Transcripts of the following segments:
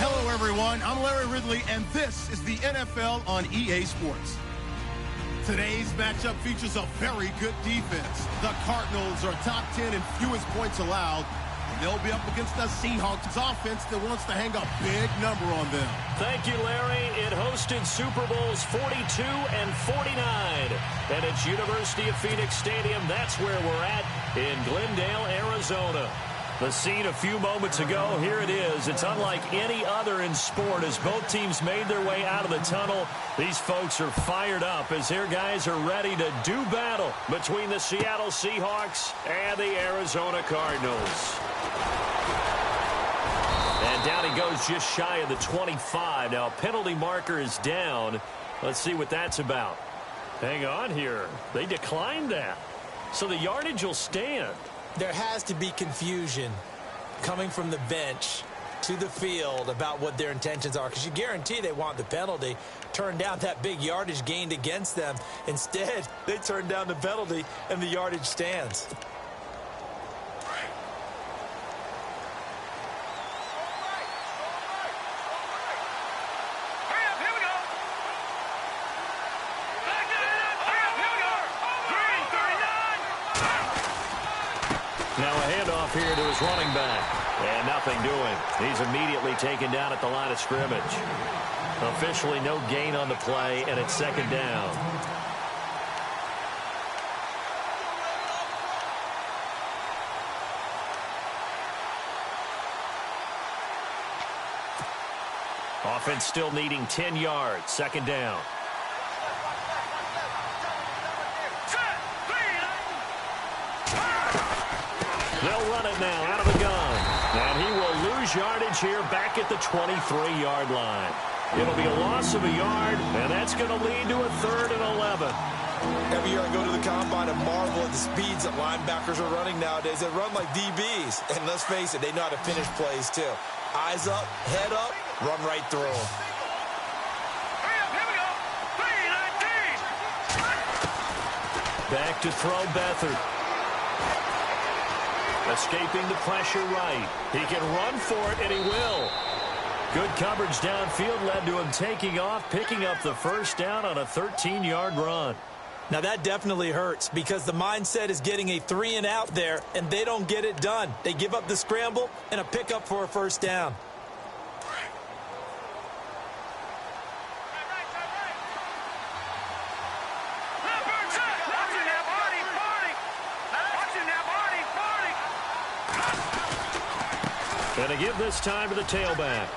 Hello, everyone. I'm Larry Ridley, and this is the NFL on EA Sports. Today's matchup features a very good defense. The Cardinals are top 10 in fewest points allowed, and they'll be up against the Seahawks offense that wants to hang a big number on them. Thank you, Larry. It hosted Super Bowls 42 and 49, and it's University of Phoenix Stadium. That's where we're at in Glendale, Arizona. The scene a few moments ago, here it is. It's unlike any other in sport as both teams made their way out of the tunnel. These folks are fired up as their guys are ready to do battle between the Seattle Seahawks and the Arizona Cardinals. And down he goes just shy of the 25. Now, penalty marker is down. Let's see what that's about. Hang on here. They declined that. So the yardage will stand. There has to be confusion coming from the bench to the field about what their intentions are, because you guarantee they want the penalty. Turn down that big yardage gained against them. Instead, they turn down the penalty, and the yardage stands. Now a handoff here to his running back. And nothing doing. He's immediately taken down at the line of scrimmage. Officially no gain on the play, and it's second down. Offense still needing 10 yards. Second down. it now out of the gun. And he will lose yardage here back at the 23-yard line. It'll be a loss of a yard, and that's going to lead to a 3rd and 11. Every year I go to the combine and marvel at the speeds that linebackers are running nowadays. They run like DBs. And let's face it, they know how to finish plays too. Eyes up, head up, run right through them. Back to throw Beathard. Escaping the pressure right. He can run for it, and he will. Good coverage downfield led to him taking off, picking up the first down on a 13-yard run. Now that definitely hurts because the mindset is getting a 3-and-out there, and they don't get it done. They give up the scramble and a pickup for a first down. Going to give this time to the tailback.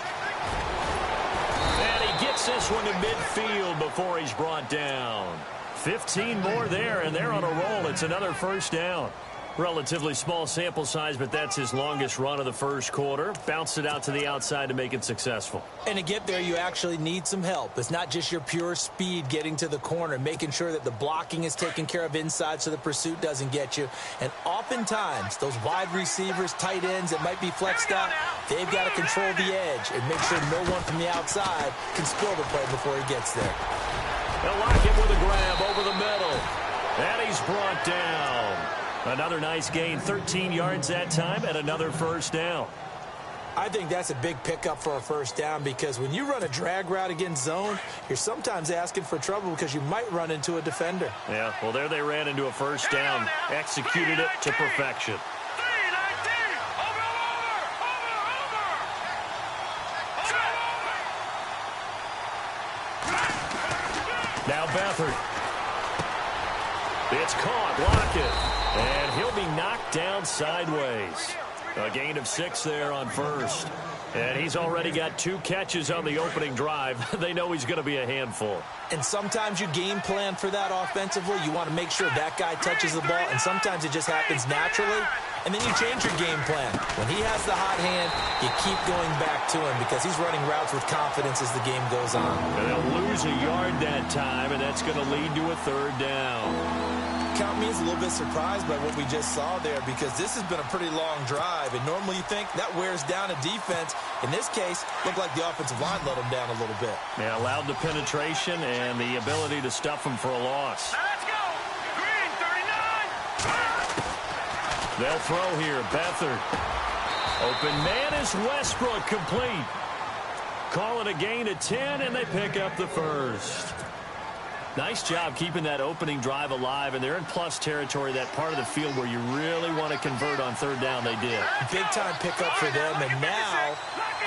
And he gets this one to midfield before he's brought down. 15 more there, and they're on a roll. It's another first down. Relatively small sample size, but that's his longest run of the first quarter. Bounced it out to the outside to make it successful. And to get there, you actually need some help. It's not just your pure speed getting to the corner, making sure that the blocking is taken care of inside so the pursuit doesn't get you. And oftentimes, those wide receivers, tight ends that might be flexed out, they've got to control the edge and make sure no one from the outside can spill the play before he gets there. They'll lock him with a grab over the middle. And he's brought down. Another nice gain, 13 yards that time, and another first down. I think that's a big pickup for a first down because when you run a drag route against zone, you're sometimes asking for trouble because you might run into a defender. Yeah, well, there they ran into a first down, executed it to perfection. Now Beathard. It's caught, block it. And he'll be knocked down sideways. A gain of 6 there on first. And he's already got 2 catches on the opening drive. They know he's going to be a handful. And sometimes you game plan for that offensively. You want to make sure that guy touches the ball, and sometimes it just happens naturally. And then you change your game plan. When he has the hot hand, you keep going back to him because he's running routes with confidence as the game goes on. And they'll lose a yard that time, and that's going to lead to a 3rd down. Count me as a little bit surprised by what we just saw there because this has been a pretty long drive, and normally you think that wears down a defense. In this case, looked like the offensive line let them down a little bit. Yeah, allowed the penetration and the ability to stuff them for a loss. Let's go! Green, 39! They'll throw here. Beathard. Open man is Westbrook, complete. Call it a gain of 10, and they pick up the first. Nice job keeping that opening drive alive, and they're in plus territory, that part of the field where you really want to convert on 3rd down. They did. Big-time pickup for them, and now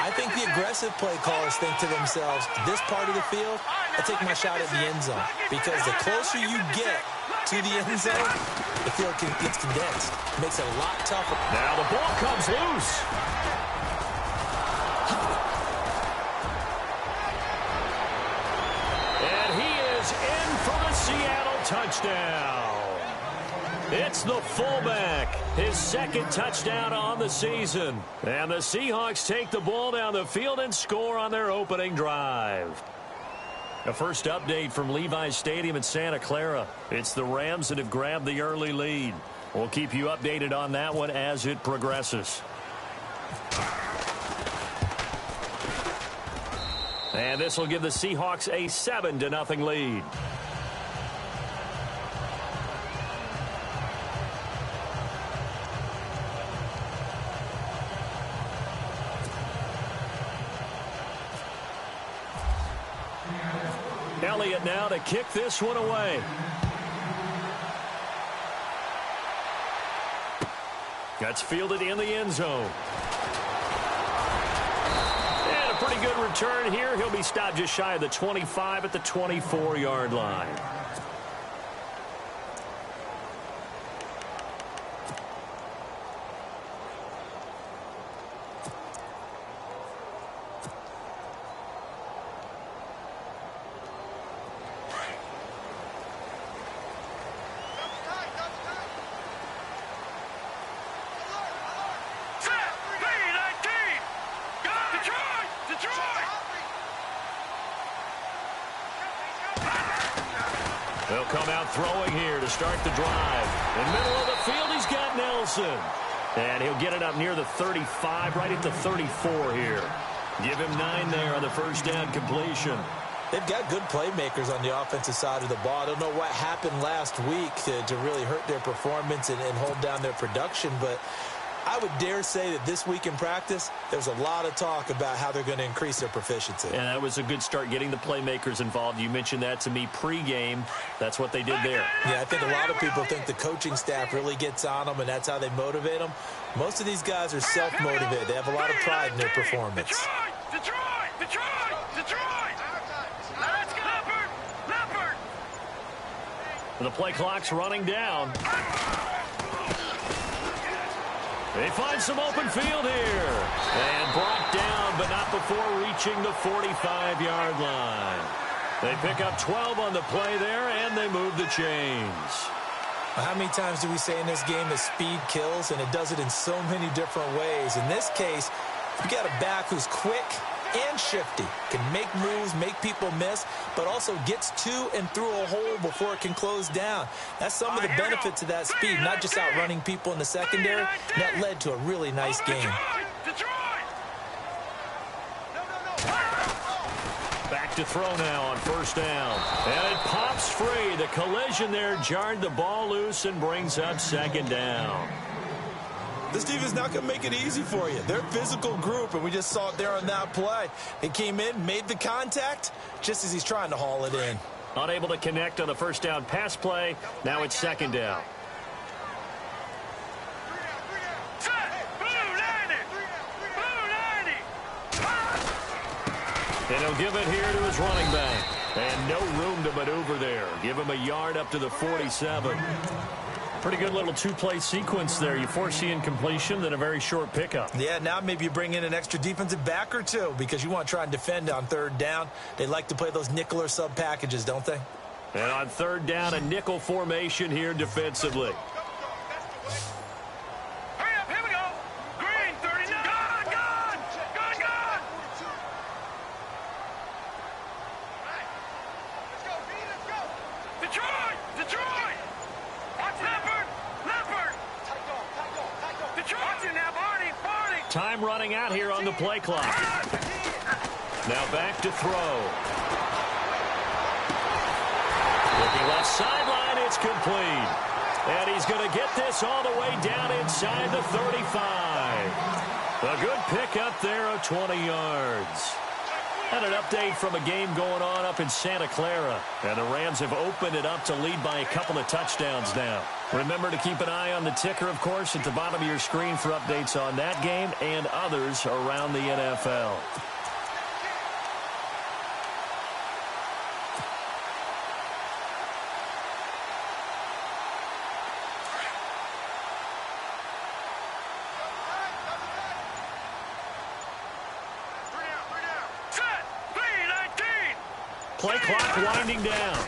I think the aggressive play callers think to themselves, this part of the field, I take my shot at the end zone, because the closer you get to the end zone, the field gets condensed. It makes it a lot tougher. Now the ball comes loose. In for the Seattle touchdown. It's the fullback, his 2nd touchdown on the season. And the Seahawks take the ball down the field and score on their opening drive. A first update from Levi's Stadium in Santa Clara. It's the Rams that have grabbed the early lead. We'll keep you updated on that one as it progresses. And this will give the Seahawks a 7-0 lead. Elliott now to kick this one away. That's fielded in the end zone. Pretty good return here. He'll be stopped just shy of the 25 at the 24-yard line. They'll come out throwing here to start the drive. In the middle of the field, he's got Nelson. And he'll get it up near the 35, right at the 34 here. Give him 9 there on the first down completion. They've got good playmakers on the offensive side of the ball. I don't know what happened last week to really hurt their performance and hold down their production, but I would dare say that this week in practice, there's a lot of talk about how they're going to increase their proficiency. And that was a good start, getting the playmakers involved. You mentioned that to me pregame. That's what they did there. Yeah, I think a lot of people think the coaching staff really gets on them, and that's how they motivate them. Most of these guys are self-motivated. They have a lot of pride in their performance. Detroit! The play clock's running down. They find some open field here. And brought down, but not before reaching the 45-yard line. They pick up 12 on the play there, and they move the chains. How many times do we say in this game that speed kills, and it does it in so many different ways? In this case, you got a back who's quick and shifty, can make moves, make people miss, but also gets to and through a hole before it can close down. That's some of the benefits of that speed, not just outrunning people in the secondary. That led to a really nice game. Back to throw now on first down. And it pops free. The collision there jarred the ball loose and brings up second down. This defense is not going to make it easy for you. They're a physical group, and we just saw it there on that play. They came in, made the contact, just as he's trying to haul it in. Unable to connect on the first down pass play. Now it's second down. And he'll give it here to his running back. And no room to maneuver there. Give him a yard up to the 47. Pretty good little two-play sequence there. You force the incompletion, then a very short pickup. Yeah, now maybe you bring in an extra defensive back or two because you want to try and defend on third down. They like to play those nickel or sub packages, don't they? And on third down, a nickel formation here defensively. Hurry up, here we go. Green, 39. Gone. Let's go, Detroit. Time running out here on the play clock. Now back to throw. Looking left sideline, it's complete. And he's going to get this all the way down inside the 35. A good pick up there of 20 yards. And an update from a game going on up in Santa Clara. And the Rams have opened it up to lead by a couple of touchdowns now. Remember to keep an eye on the ticker, of course, at the bottom of your screen for updates on that game and others around the NFL. Play clock winding down.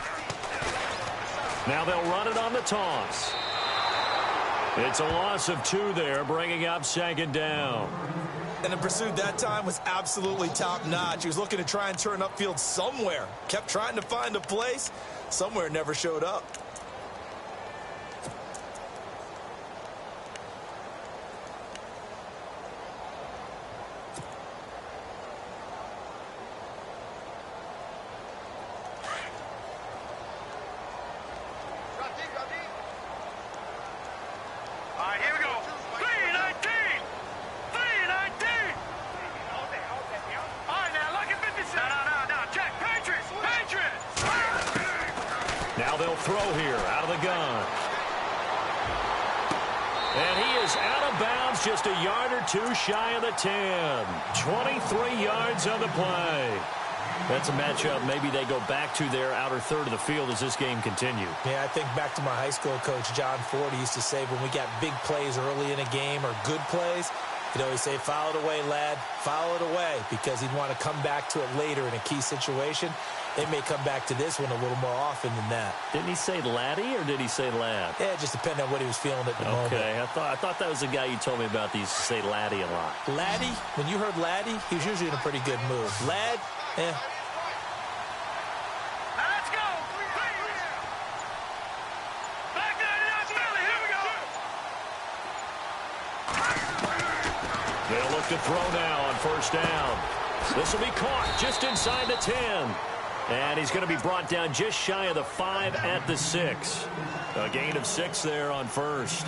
Now they'll run it on the toss. It's a loss of 2 there, bringing up second down. And the pursuit that time was absolutely top-notch. He was looking to try and turn upfield somewhere. Kept trying to find a place. Somewhere never showed up. Now they'll throw here out of the gun. And he is out of bounds, just a yard or 2 shy of the 10. 23 yards on the play. That's a matchup maybe they go back to their outer third of the field as this game continues. Yeah, I think back to my high school coach, John Ford. He used to say when we got big plays early in a game or good plays, You know, we say, file it away, lad. File it away, because he'd want to come back to it later in a key situation. It may come back to this one a little more often than that. Didn't he say laddie or did he say lad? Yeah, it just depended on what he was feeling at the moment. Okay, I thought that was the guy you told me about. He used to say laddie a lot. Laddie, when you heard laddie, he was usually in a pretty good mood. Lad, yeah. Let's go. Back there, Billy. Here we go. They'll look to throw now on first down. This will be caught just inside the 10. And he's going to be brought down just shy of the 5 at the 6. A gain of 6 there on first.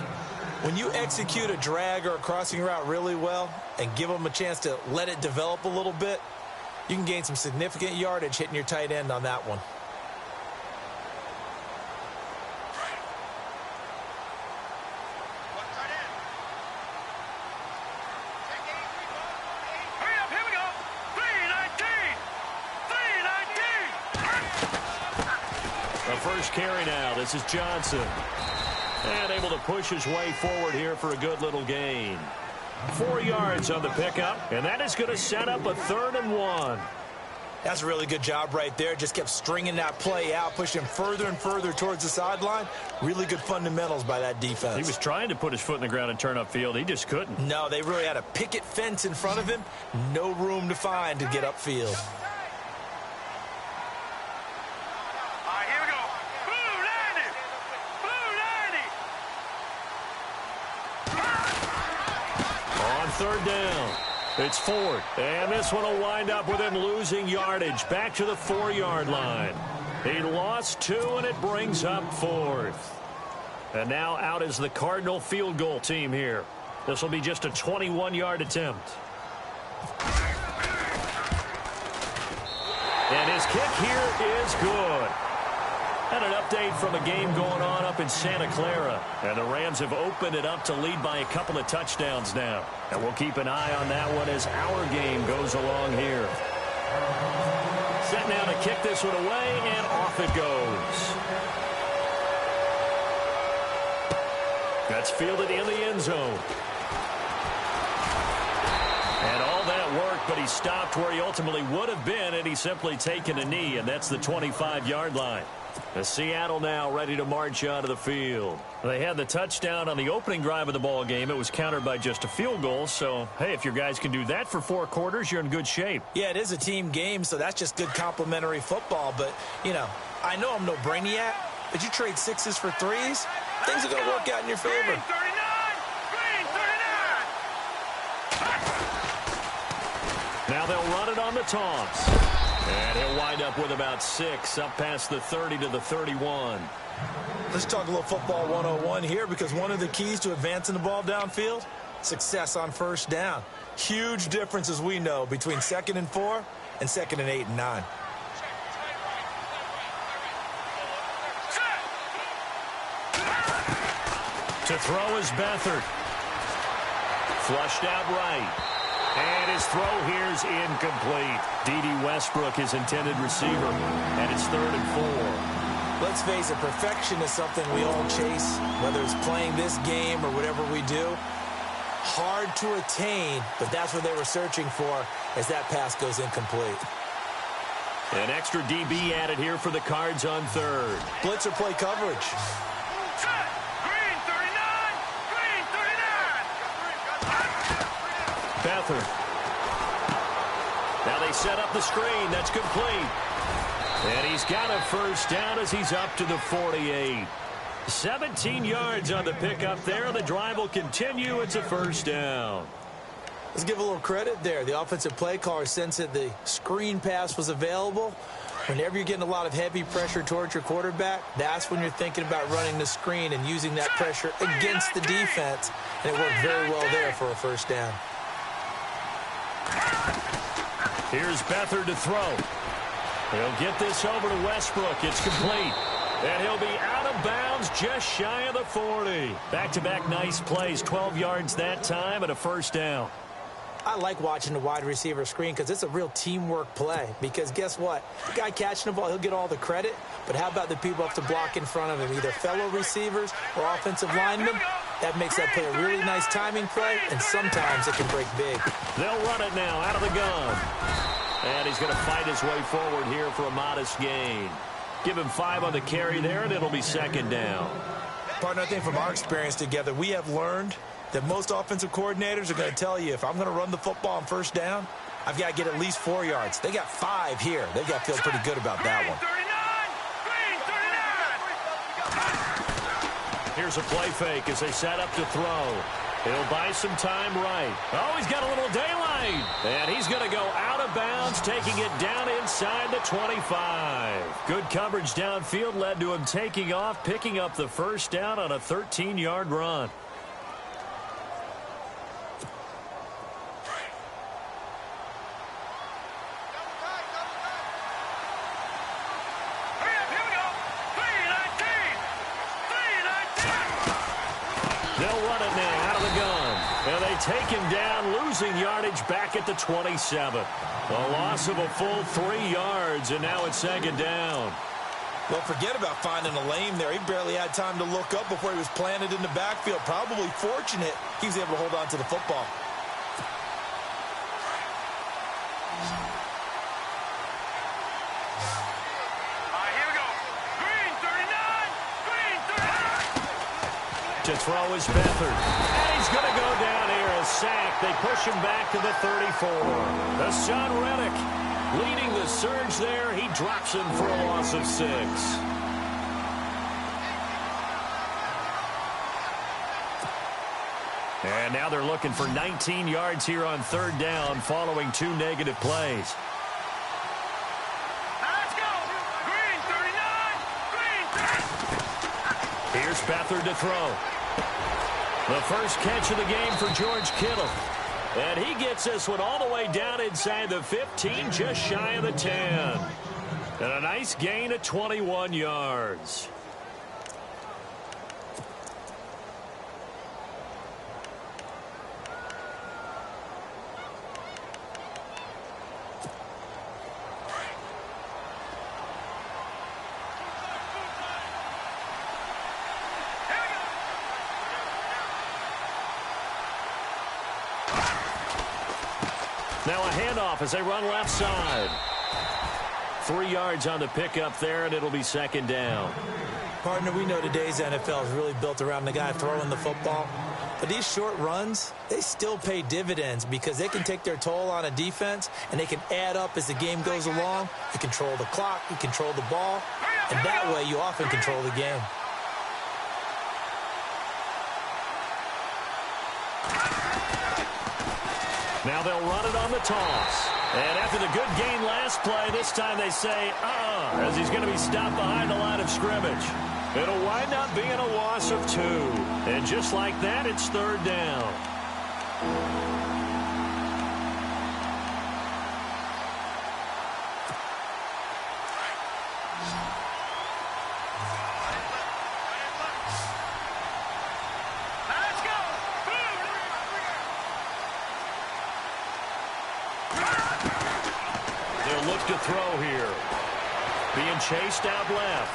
When you execute a drag or a crossing route really well and give them a chance to let it develop a little bit, you can gain some significant yardage hitting your tight end on that one. Hurry up, here we go. 319. 319. The first carry now. This is Johnson. And able to push his way forward here for a good little gain. 4 yards on the pickup, and that is going to set up a 3rd and 1. That's a really good job right there. Just kept stringing that play out, pushing him further and further towards the sideline. Really good fundamentals by that defense. He was trying to put his foot in the ground and turn upfield. He just couldn't. No, they really had a picket fence in front of him. No room to find to get upfield. All right, here we go. Blue 90. Blue 90. On 3rd down, it's Ford. And this one will wind up with him losing yardage back to the 4-yard line. He lost 2, and it brings up 4th. And now out is the Cardinal field goal team here. This will be just a 21-yard attempt. And his kick here is good. And an update from a game going on up in Santa Clara. And the Rams have opened it up to lead by a couple of touchdowns now. And we'll keep an eye on that one as our game goes along here. Set now to kick this one away, and off it goes. That's fielded in the end zone. And all that worked, but he stopped where he ultimately would have been, and he's simply taken a knee, and that's the 25-yard line. The Seattle now ready to march out of the field. They had the touchdown on the opening drive of the ball game. It was countered by just a field goal. So, hey, if your guys can do that for 4 quarters, you're in good shape. Yeah, it is a team game, so that's just good complimentary football. But, you know, I know I'm no brainiac, but you trade 6s for 3s, things are going to work out in your favor. Green 39. Green 39. Now they'll run it on the toss. And he'll wind up with about 6 up past the 30 to the 31. Let's talk a little football 101 here, because one of the keys to advancing the ball downfield, success on first down. Huge difference, as we know, between 2nd and 4 and 2nd and 8 and 9. To throw is Beathard. Flushed out right. And his throw here is incomplete. D.D. Westbrook, his intended receiver. And it's 3rd and 4. Let's face it, perfection is something we all chase, whether it's playing this game or whatever we do. Hard to attain, but that's what they were searching for as that pass goes incomplete. An extra DB added here for the Cards on 3rd. Blitzer play coverage. Green 39. Green 39. Beathard. Now they set up the screen. That's complete. And he's got a first down as he's up to the 48. 17 yards on the pickup there. The drive will continue. It's a first down. Let's give a little credit there. The offensive play caller sensed that the screen pass was available. Whenever you're getting a lot of heavy pressure towards your quarterback, that's when you're thinking about running the screen and using that pressure against the defense. And it worked very well there for a first down. Here's Beathard to throw. He'll get this over to Westbrook. It's complete. And he'll be out of bounds just shy of the 40. Back-to-back nice plays. 12 yards that time and a first down. I like watching the wide receiver screen because it's a real teamwork play. Because guess what? The guy catching the ball, he'll get all the credit. But how about the people up to block in front of him, either fellow receivers or offensive linemen? That makes that play a really nice timing play, and sometimes it can break big. They'll run it now out of the gun. And he's going to fight his way forward here for a modest gain. Give him 5 on the carry there, and it'll be second down. Partner, I think from our experience together, we have learned that most offensive coordinators are going to tell you, if I'm going to run the football on first down, I've got to get at least 4 yards. They got 5 here. They've got to feel pretty good about that one. Here's a play fake as they set up to throw. He'll buy some time right. Oh, he's got a little daylight. And he's going to go out of bounds, taking it down inside the 25. Good coverage downfield led to him taking off, picking up the first down on a 13-yard run. Take him down, losing yardage back at the 27. A loss of a full 3 yards, and now it's second down. Well, forget about finding a lane there. He barely had time to look up before he was planted in the backfield. Probably fortunate he was able to hold on to the football. Here we go. Green 39. Green 39. To throw is Beathard. And he's going to go down here. A sack. They push him back to the 34. Hassan Reddick leading the surge there. He drops him for a loss of 6. And now they're looking for 19 yards here on third down following 2 negative plays. Let's go. Green 39. Green 30. Here's Beathard to throw. The first catch of the game for George Kittle. And he gets this one all the way down inside the 15, just shy of the 10. And a nice gain of 21 yards. Now a handoff as they run left side. 3 yards on the pickup there, and it'll be second down. Partner, we know today's NFL is really built around the guy throwing the football. But these short runs, they still pay dividends because they can take their toll on a defense, and they can add up as the game goes along. You control the clock, you control the ball, and that way you often control the game. Now they'll run it on the toss. And after the good gain last play, this time they say, as he's going to be stopped behind the line of scrimmage. It'll wind up being a loss of 2. And just like that, it's third down. To throw here. Being chased out left.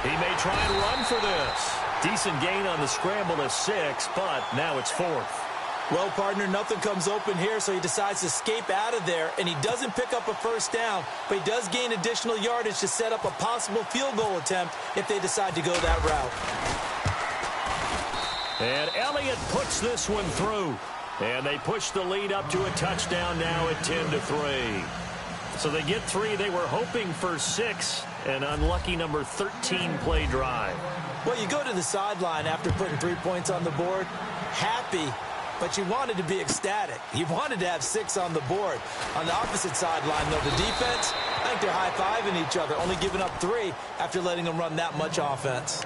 He may try and run for this. Decent gain on the scramble of 6, but now it's 4th. Well, partner, nothing comes open here, so he decides to escape out of there, and he doesn't pick up a first down, but he does gain additional yardage to set up a possible field goal attempt if they decide to go that route. And Elliott puts this one through. And they push the lead up to a touchdown now at 10-3. So they get 3. They were hoping for 6. An unlucky number 13 play drive. Well, you go to the sideline after putting 3 points on the board, happy, but you wanted to be ecstatic. You wanted to have 6 on the board. On the opposite sideline, though, the defense, I think they're high-fiving each other, only giving up 3 after letting them run that much offense.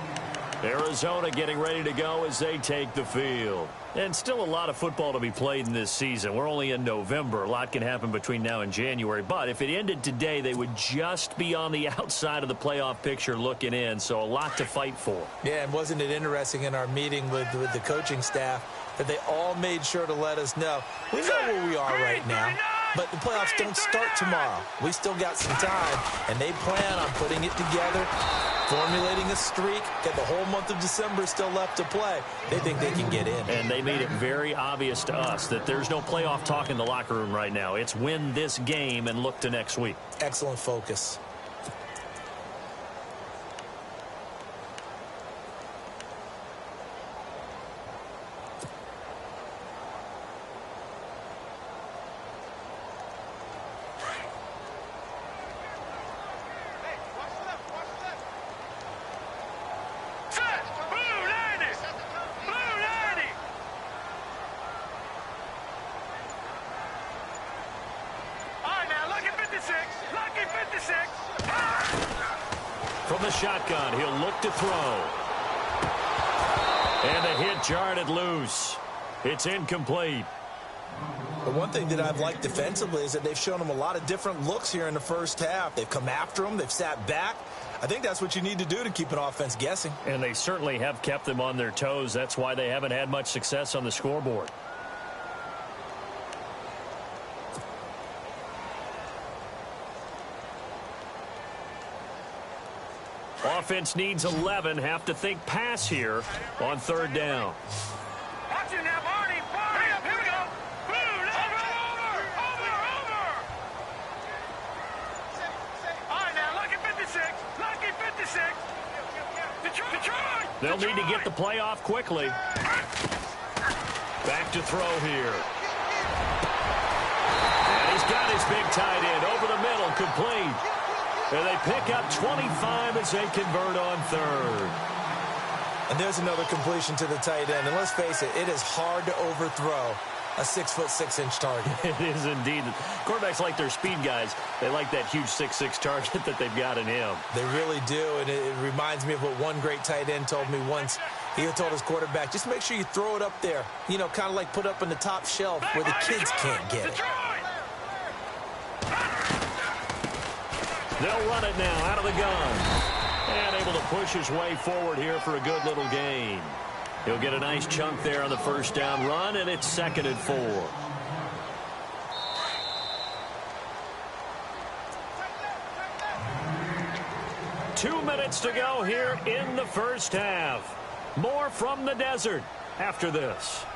Arizona getting ready to go as they take the field. And still a lot of football to be played in this season. We're only in November. A lot can happen between now and January. But if it ended today, they would just be on the outside of the playoff picture looking in. So a lot to fight for. Yeah, and wasn't it interesting in our meeting with the coaching staff that they all made sure to let us know, we know where we are right now. But the playoffs don't start tomorrow. We still got some time, and they plan on putting it together, formulating a streak. Get the whole month of December still left to play. They think they can get in. And they made it very obvious to us that there's no playoff talk in the locker room right now. It's win this game and look to next week. Excellent focus. From the shotgun, he'll look to throw. And the hit jarred it loose. It's incomplete. The one thing that I've liked defensively is that they've shown them a lot of different looks here in the first half. They've come after them. They've sat back. I think that's what you need to do to keep an offense guessing. And they certainly have kept them on their toes. That's why they haven't had much success on the scoreboard. Offense needs 11. Have to think pass here on third down. Watch it now, Barney. Barney, here we go. Boom, over. All right, now, lucky 56. Lucky 56. Detroit. They'll need to get the play off quickly. Back to throw here. And he's got his big tight end over the middle, complete. And they pick up 25 as they convert on third. And there's another completion to the tight end. And let's face it, it is hard to overthrow a 6'6" target. It is indeed. Quarterbacks like their speed guys. They like that huge 6'6" target that they've got in him. They really do. And it reminds me of what one great tight end told me once. He told his quarterback, just make sure you throw it up there. You know, kind of like put up in the top shelf where the kids can't get it. They'll run it now out of the gun. And able to push his way forward here for a good little gain. He'll get a nice chunk there on the first down run, and it's 2nd and 4. Two minutes to go here in the first half. More from the desert after this.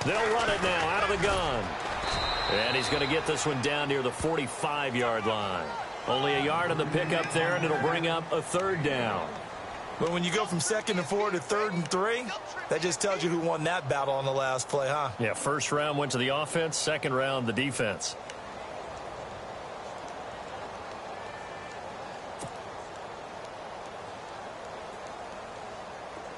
They'll run it now out of the gun. And he's going to get this one down near the 45-yard line. Only a yard on the pickup there, and it'll bring up a third down. But when you go from 2nd and 4 to 3rd and 3, that just tells you who won that battle on the last play, huh? Yeah, first round went to the offense, second round the defense.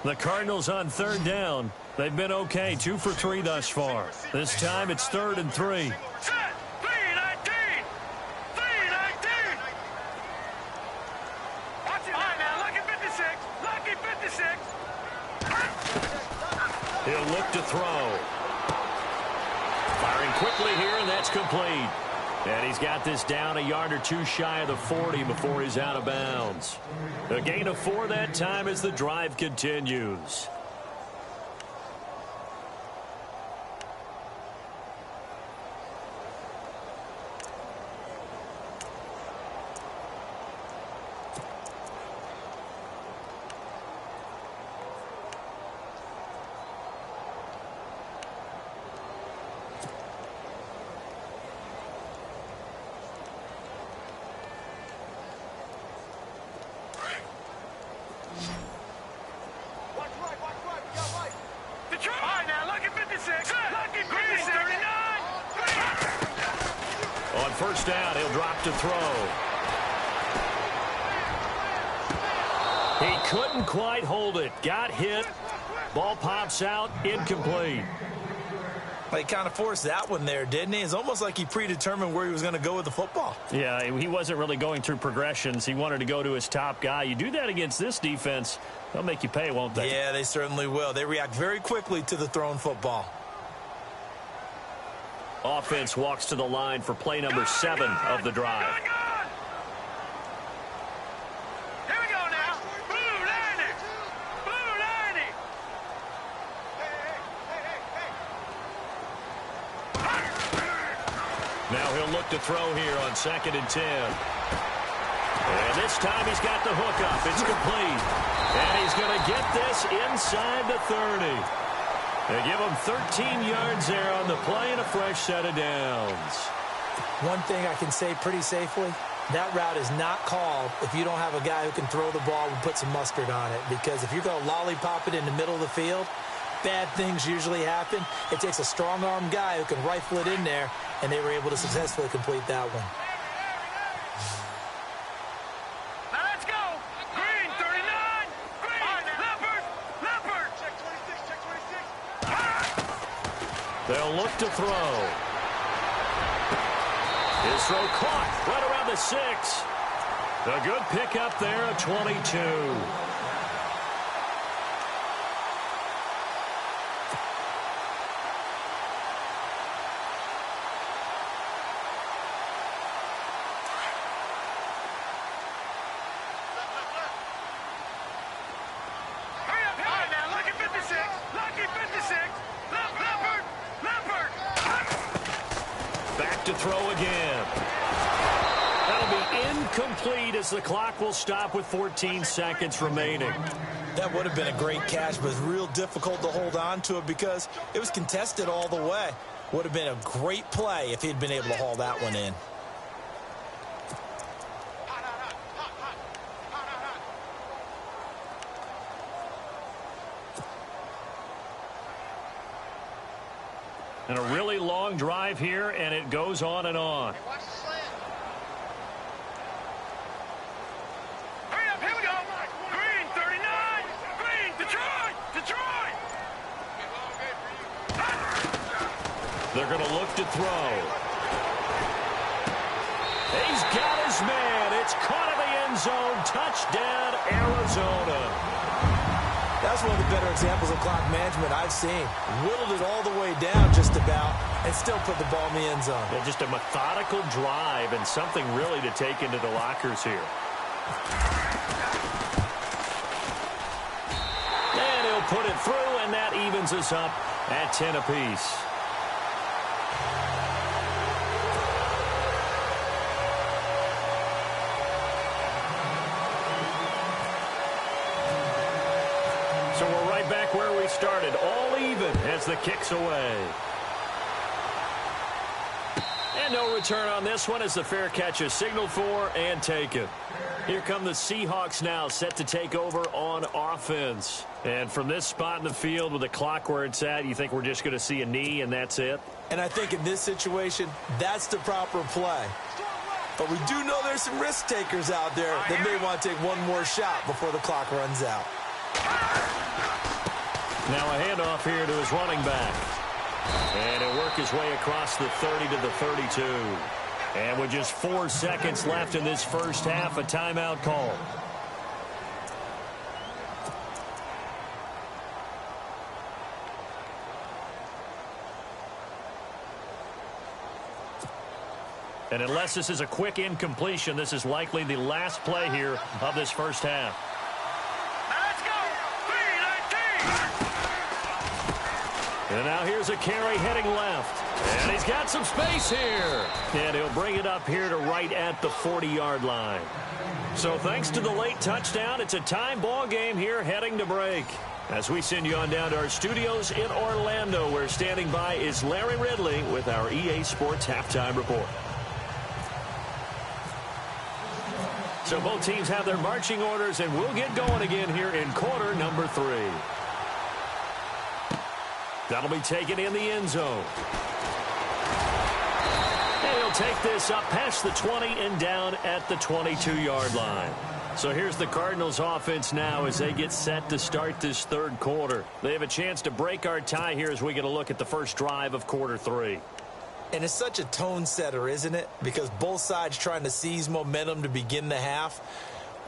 The Cardinals on third down. They've been okay, 2 for 3 thus far. This time it's 3rd and 3. Set. 3-19. 3-19. Watch it. All right, now, lucky 56. Lucky 56. He'll look to throw. Firing quickly here, and that's complete. And he's got this down a yard or two shy of the 40 before he's out of bounds. A gain of 4 that time as the drive continues. On first down, he'll drop to throw. He couldn't quite hold it. Got hit. Ball pops out. Incomplete. He kind of forced that one there, didn't he? It's almost like he predetermined where he was going to go with the football. Yeah, he wasn't really going through progressions. He wanted to go to his top guy. You do that against this defense, they'll make you pay, won't they? Yeah, they certainly will. They react very quickly to the thrown football. Offense walks to the line for play number 7 of the drive. Here we go now. Blue landing. Blue landing. Now he'll look to throw here on 2nd and 10. And this time he's got the hook up. It's complete. And he's going to get this inside the 30. They give him 13 yards there on the play and a fresh set of downs. One thing I can say pretty safely, that route is not called if you don't have a guy who can throw the ball and put some mustard on it. Because if you're going to lollipop it in the middle of the field, bad things usually happen. It takes a strong-arm guy who can rifle it in there, and they were able to successfully complete that one. Now let's go. Green 39. Green. Leopard. Leopard. Check 26. Check 26. They'll look to throw. His throw caught right around the 6. A good pickup there at 22. To throw again. That'll be incomplete as the clock will stop with 14 seconds remaining. That would have been a great catch, but it's real difficult to hold on to it because it was contested all the way. Would have been a great play if he'd been able to haul that one in. And a really long drive here, and it goes on and on. Hey, watch the slant. Hurry up, here we go. Green 39. Green, Detroit. Detroit. They're going to look to throw. He's got his man. It's caught in the end zone. Touchdown, Arizona. That's one of the better examples of clock management I've seen. Whittled it all the way down just about and still put the ball in the end zone. Yeah, just a methodical drive and something really to take into the lockers here. And he'll put it through, and that evens us up at 10 apiece. So we're right back where we started, all even as the kick's away. And no return on this one as the fair catch is signaled for and taken. Here come the Seahawks now, set to take over on offense. And from this spot in the field with the clock where it's at, you think we're just going to see a knee and that's it? And I think in this situation, that's the proper play. But we do know there's some risk takers out there that may want to take one more shot before the clock runs out. Now a handoff here to his running back. And he'll work his way across the 30 to the 32. And with just 4 seconds left in this first half, a timeout call. And unless this is a quick incompletion, this is likely the last play here of this first half. And now here's a carry heading left. And he's got some space here. And he'll bring it up here to right at the 40-yard line. So thanks to the late touchdown, it's a time ball game here heading to break. As we send you on down to our studios in Orlando, where standing by is Larry Ridley with our EA Sports Halftime Report. So both teams have their marching orders, and we'll get going again here in quarter number 3. That'll be taken in the end zone. And he'll take this up past the 20 and down at the 22-yard line. So here's the Cardinals offense now as they get set to start this third quarter. They have a chance to break our tie here as we get a look at the first drive of quarter 3. And it's such a tone setter, isn't it? Because both sides trying to seize momentum to begin the half.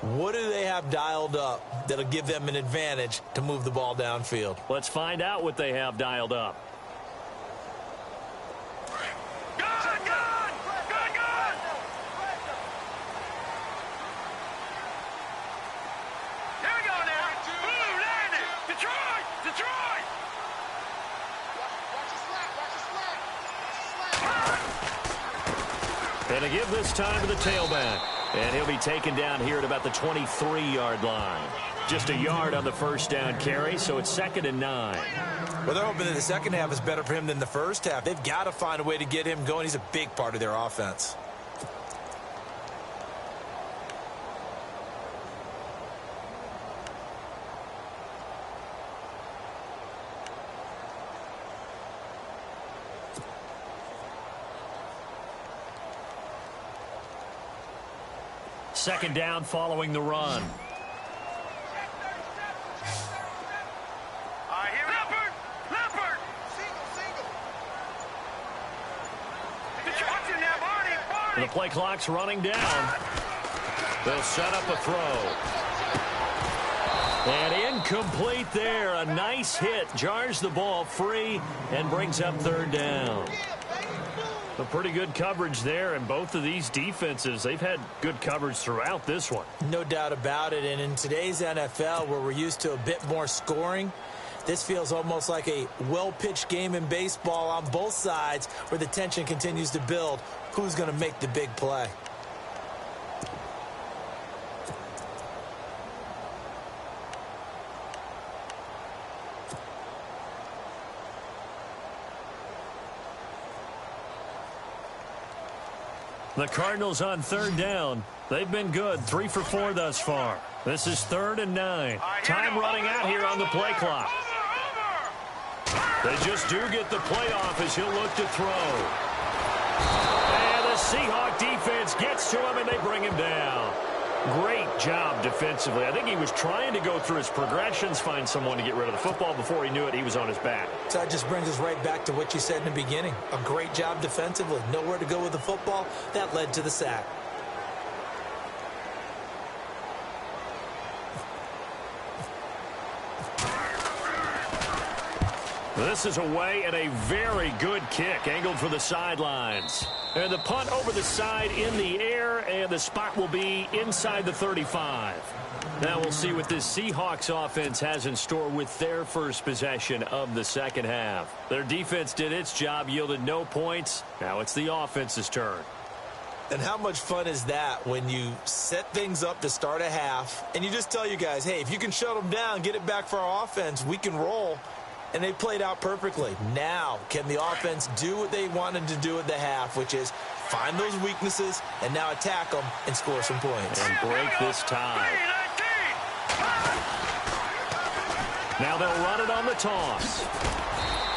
What do they have dialed up that'll give them an advantage to move the ball downfield? Let's find out what they have dialed up. Detroit! And to give this time to the tailback. And he'll be taken down here at about the 23-yard line. Just a yard on the first down carry, so it's 2nd and 9. Well, they're hoping that the second half is better for him than the first half. They've got to find a way to get him going. He's a big part of their offense. Second down following the run. Leopard! Leopard! Single! Detroit's in there, Barney! The play clock's running down. They'll set up a throw. And incomplete there. A nice hit. Jars the ball free and brings up 3rd down. A pretty good coverage there, and both of these defenses, they've had good coverage throughout this one. No doubt about it, and in today's NFL, where we're used to a bit more scoring, this feels almost like a well-pitched game in baseball on both sides where the tension continues to build. Who's going to make the big play? The Cardinals on 3rd down. They've been good, 3 for 4 thus far. This is 3rd and 9. Time running out here on the play clock. They just do get the play off as he'll look to throw. And the Seahawks defense gets to him, and they bring him down. Great job defensively. I think he was trying to go through his progressions, find someone to get rid of the football. Before he knew it, he was on his back. So that just brings us right back to what you said in the beginning. A great job defensively. Nowhere to go with the football. That led to the sack. This is away and a very good kick, angled for the sidelines. And the punt over the side in the air, and the spot will be inside the 35. Now we'll see what this Seahawks offense has in store with their first possession of the second half. Their defense did its job, yielded no points. Now it's the offense's turn. And how much fun is that when you set things up to start a half, and you just tell you guys, hey, if you can shut them down, get it back for our offense, we can roll. And they played out perfectly. Now, can the offense do what they wanted to do at the half, which is find those weaknesses and now attack them and score some points. And break this tie. Now they'll run it on the toss.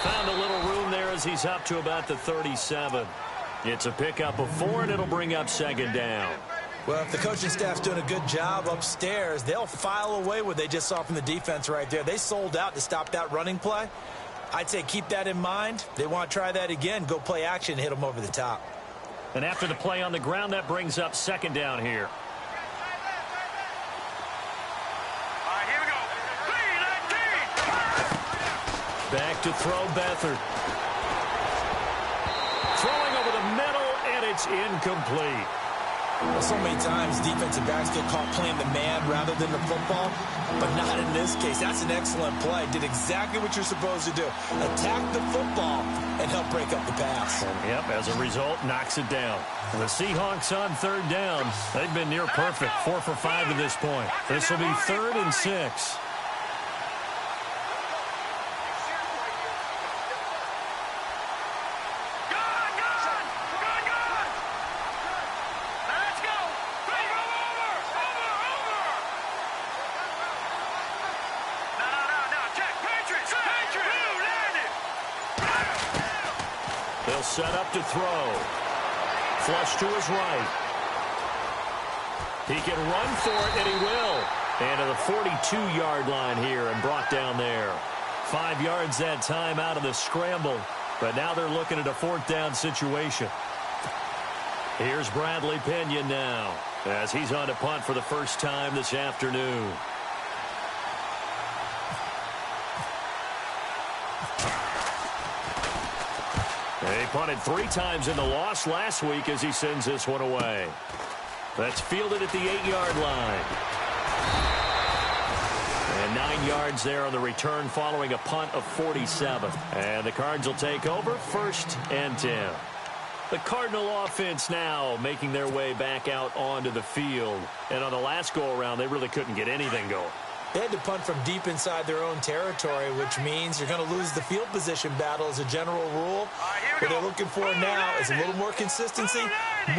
Found a little room there as he's up to about the 37. It's a pickup of 4, and it'll bring up 2nd down. Well, if the coaching staff's doing a good job upstairs, they'll file away what they just saw from the defense right there. They sold out to stop that running play. I'd say keep that in mind. They want to try that again. Go play action, hit them over the top. And after the play on the ground, that brings up 2nd down here. All right, here we go. Back to throw Beathard. Throwing over the middle, and it's incomplete. Well, so many times defensive backs get caught playing the man rather than the football, but not in this case. That's an excellent play. Did exactly what you're supposed to do. Attack the football and help break up the pass. And, yep, as a result, knocks it down. The Seahawks on 3rd down. They've been near perfect, 4 for 5 to this point. This will be 3rd and 6. They'll set up to throw. Flush to his right. He can run for it, and he will. And to the 42-yard line here and brought down there. 5 yards that time out of the scramble. But now they're looking at a 4th down situation. Here's Bradley Pinion now as he's on to punt for the first time this afternoon. He punted 3 times in the loss last week as he sends this one away. That's fielded at the 8-yard line. And And 9 yards there on the return following a punt of 47. And the Cards will take over 1st and 10. The Cardinal offense now making their way back out onto the field. And on the last go-around, they really couldn't get anything going. They had to punt from deep inside their own territory, which means you're going to lose the field position battle as a general rule. What they're looking for now is a little more consistency,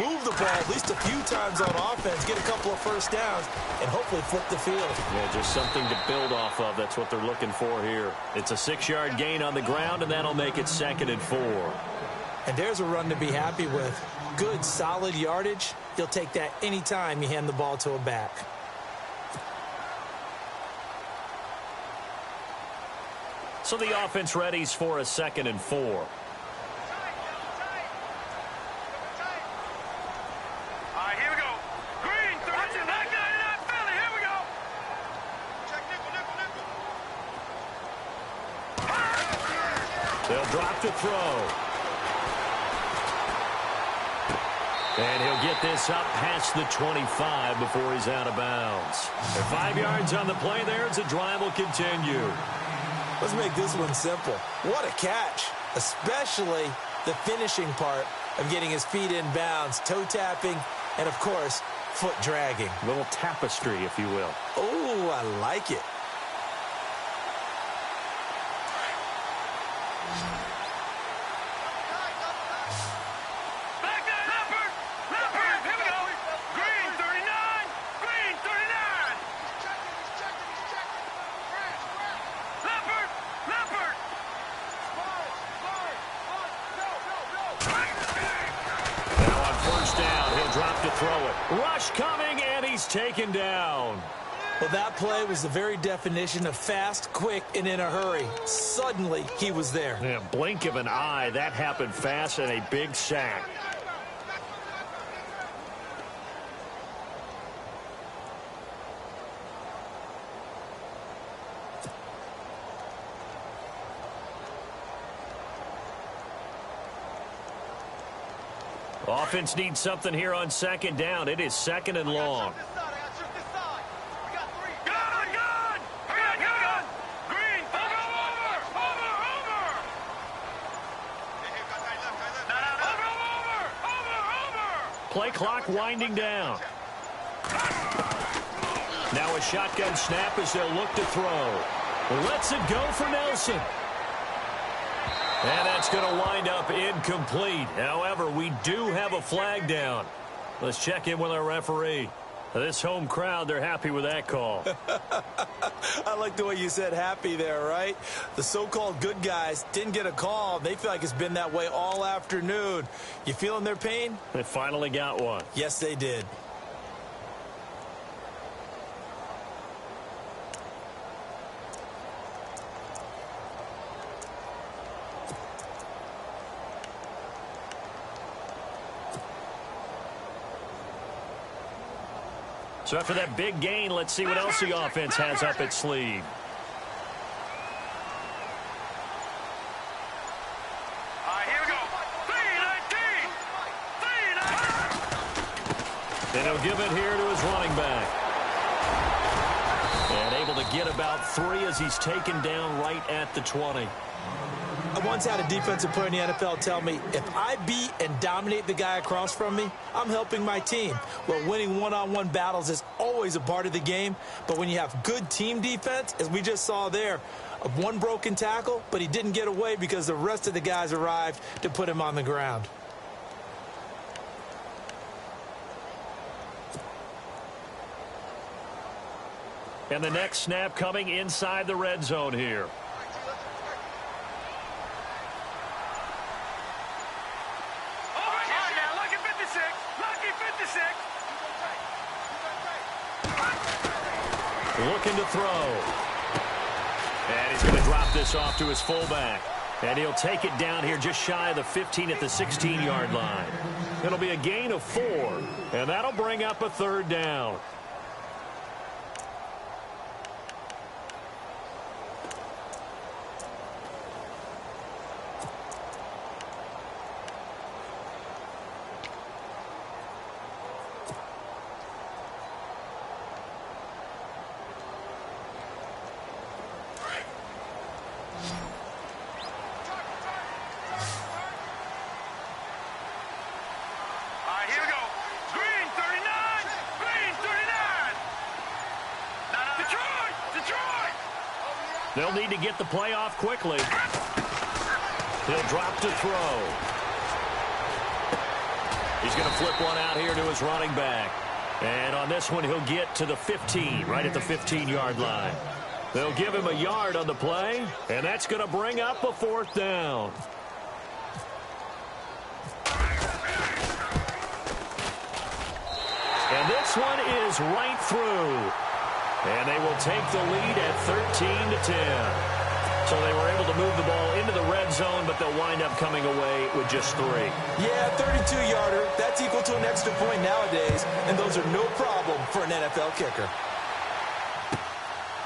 move the ball at least a few times on offense, get a couple of first downs, and hopefully flip the field. Yeah, just something to build off of. That's what they're looking for here. It's a 6-yard gain on the ground, and that'll make it 2nd and 4. And there's a run to be happy with. Good, solid yardage. You'll take that anytime you hand the ball to a back. So the offense readies for a 2nd and 4. Here we go. Green, 39, Philly, here we go. Check nickel. They'll drop to throw. And he'll get this up past the 25 before he's out of bounds. And 5 yards on the play there as the drive will continue. Let's make this one simple. What a catch, especially the finishing part of getting his feet in bounds, toe tapping, and, of course, foot dragging. A little tapestry, if you will. Oh, I like it. Rush coming, and he's taken down. Well, that play was the very definition of fast, quick, and in a hurry. Suddenly, he was there. Yeah, blink of an eye, that happened fast, and a big sack. Offense needs something here on 2nd down. It is 2nd and long. Play clock winding down. Now a shotgun snap as they'll look to throw. Lets it go for Nelson. And that's going to wind up incomplete. However, we do have a flag down. Let's check in with our referee. This home crowd, they're happy with that call. I like the way you said happy there, right? The so-called good guys didn't get a call. They feel like it's been that way all afternoon. You feeling their pain? They finally got one. Yes, they did. So after that big gain, let's see what else the offense has up its sleeve. Here we go. 3-19. And he'll give it here to his running back. And able to get about 3 as he's taken down right at the 20. I once had a defensive player in the NFL tell me, if I beat and dominate the guy across from me, I'm helping my team. Well, winning one-on-one battles is always a part of the game, but when you have good team defense, as we just saw there, of one broken tackle, but he didn't get away because the rest of the guys arrived to put him on the ground. And the next snap coming inside the red zone here. Looking to throw. And he's going to drop this off to his fullback. And he'll take it down here just shy of the 15 at the 16-yard line. It'll be a gain of 4. And that'll bring up a 3rd down. They'll need to get the play off quickly. He'll drop to throw. He's going to flip one out here to his running back. And on this one, he'll get to the 15, right at the 15-yard line. They'll give him a yard on the play, and that's going to bring up a 4th down. And this one is right through. And they will take the lead at 13-10. So they were able to move the ball into the red zone, but they'll wind up coming away with just 3. Yeah, 32-yarder. That's equal to an extra point nowadays, and those are no problem for an NFL kicker.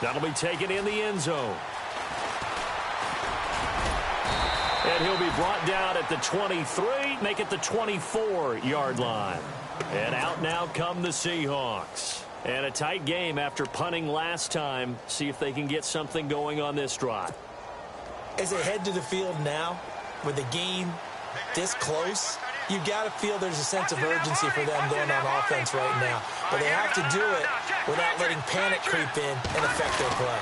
That'll be taken in the end zone. And he'll be brought down at the 23, make it the 24-yard line. And out now come the Seahawks. And a tight game after punting last time. See if they can get something going on this drive. As they head to the field now, with the game this close, you've got to feel there's a sense of urgency for them going on offense right now. But they have to do it without letting panic creep in and affect their play.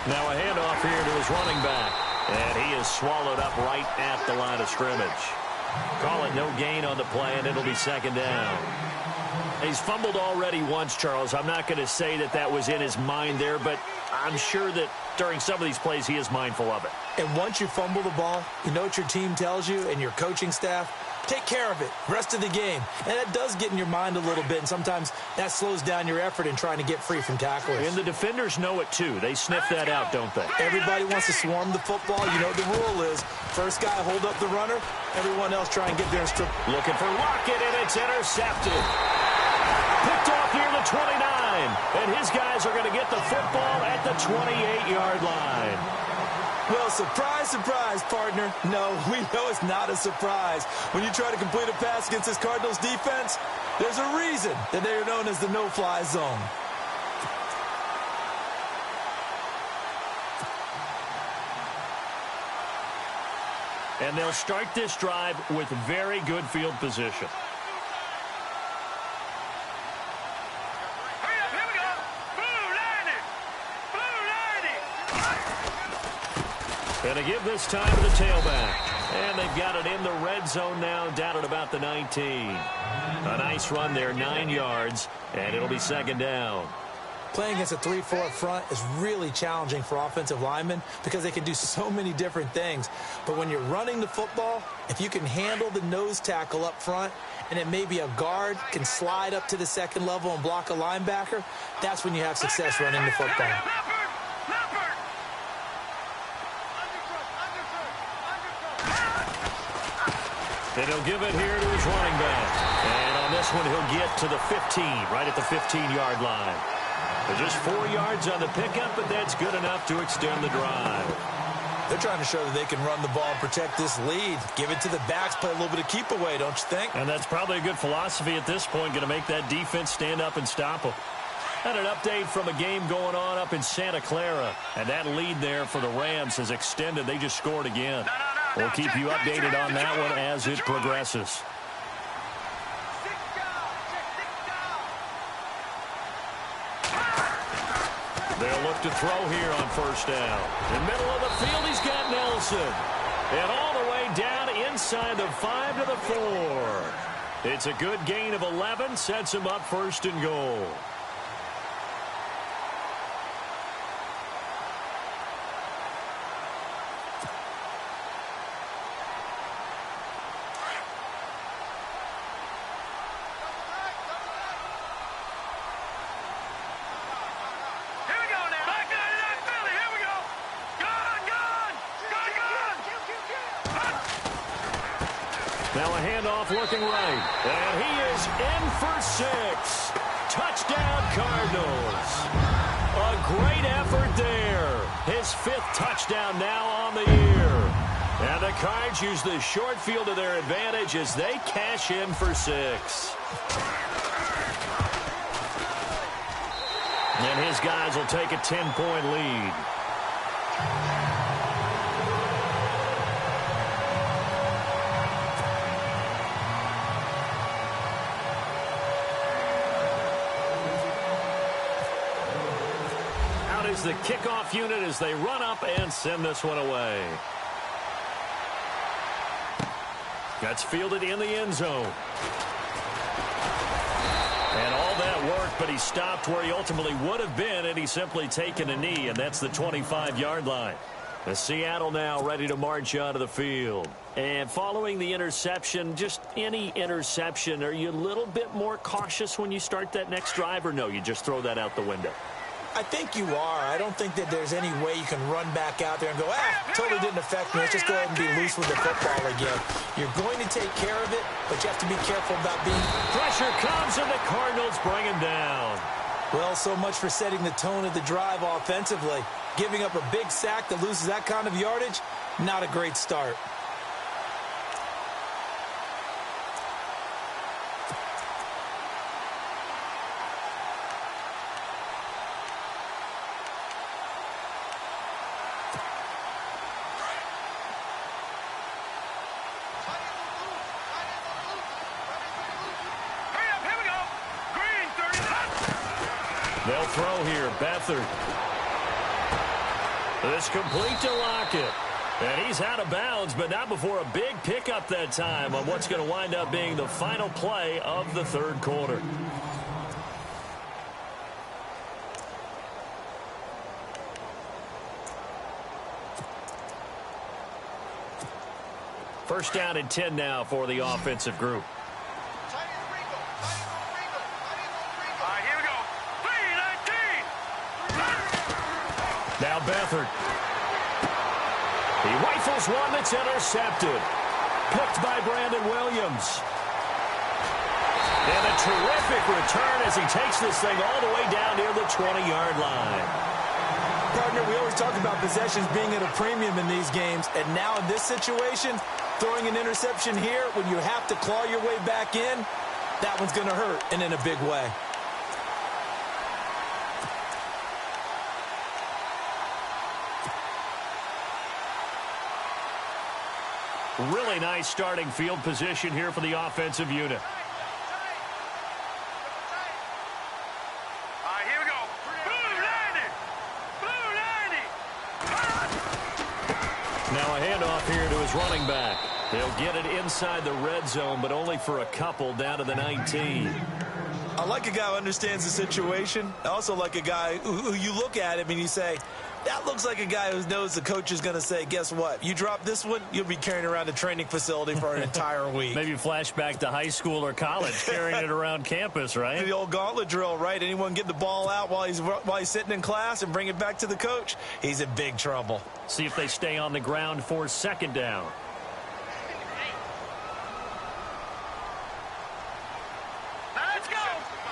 Now a handoff here to his running back. And he is swallowed up right at the line of scrimmage. Call it no gain on the play, and it'll be 2nd down. He's fumbled already once, Charles. I'm not going to say that that was in his mind there, but I'm sure that during some of these plays he is mindful of it. And once you fumble the ball, you know what your team tells you and your coaching staff? Take care of it rest of the game. And that does get in your mind a little bit, and sometimes that slows down your effort in trying to get free from tacklers. And the defenders know it, too. They sniff that out, don't they? Everybody wants to swarm the football. You know what the rule is. First guy hold up the runner. Everyone else try and get there and strip. Looking for Lockett, and it's intercepted. Picked off near the 29. And his guys are going to get the football at the 28-yard line. Well, surprise, surprise, partner. No, we know it's not a surprise. When you try to complete a pass against this Cardinals defense, there's a reason that they are known as the no-fly zone. And they'll start this drive with very good field position. And to give this time to the tailback. And they've got it in the red zone now, down at about the 19. A nice run there, 9 yards, and it'll be 2nd down. Playing against a 3-4 front is really challenging for offensive linemen because they can do so many different things. But when you're running the football, if you can handle the nose tackle up front, and then maybe a guard can slide up to the 2nd level and block a linebacker, that's when you have success running the football. And he'll give it here to his running back. And on this one, he'll get to the 15, right at the 15-yard line. There's just 4 yards on the pickup, but that's good enough to extend the drive. They're trying to show that they can run the ball and protect this lead. Give it to the backs, play a little bit of keep away, don't you think? And that's probably a good philosophy at this point, going to make that defense stand up and stop them. And an update from a game going on up in Santa Clara. And that lead there for the Rams has extended. They just scored again. We'll keep you updated on that one as it progresses. They'll look to throw here on 1st down. In the middle of the field, he's got Nelson. And all the way down inside the 5 to the 4. It's a good gain of 11, sets him up 1st and goal. Now a handoff looking right. And he is in for 6. Touchdown, Cardinals. A great effort there. His 5th touchdown now on the year. And the Cards use the short field to their advantage as they cash in for 6. And his guys will take a 10-point lead. is the kickoff unit as they run up and send this one away. That's fielded in the end zone. And all that work, but he stopped where he ultimately would have been had he simply taken a knee, and that's the 25-yard line. The Seattle now ready to march out of the field. And following the interception, just any interception, are you a little bit more cautious when you start that next drive, or no, you just throw that out the window? I think you are. I don't think that there's any way you can run back out there and go, totally didn't affect me. Let's just go ahead and be loose with the football again. You're going to take care of it, but you have to be careful about being... Pressure comes, and the Cardinals bring him down. Well, so much for setting the tone of the drive offensively. Giving up a big sack that loses that kind of yardage, not a great start. They'll throw here. Beathard. This complete to Lockett. And he's out of bounds, but not before a big pickup that time on what's going to wind up being the final play of the third quarter. First down and 10 now for the offensive group. Now Beathard. He rifles one that's intercepted. Picked by Brandon Williams. And a terrific return as he takes this thing all the way down near the 20-yard line. Partner, we always talk about possessions being at a premium in these games. And now in this situation, throwing an interception here when you have to claw your way back in, that one's going to hurt, and in a big way. Really nice starting field position here for the offensive unit. Here we go. Blue 90. Now a handoff here to his running back. They'll get it inside the red zone, but only for a couple down to the 19. I like a guy who understands the situation. I also like a guy who you look at him and you say, that looks like a guy who knows the coach is going to say, guess what? You drop this one, you'll be carrying around a training facility for an entire week. Maybe flashback to high school or college, carrying it around campus, right? The old gauntlet drill, right? Anyone get the ball out while he's sitting in class and bring it back to the coach, he's in big trouble. See if they stay on the ground for second down. Let's go.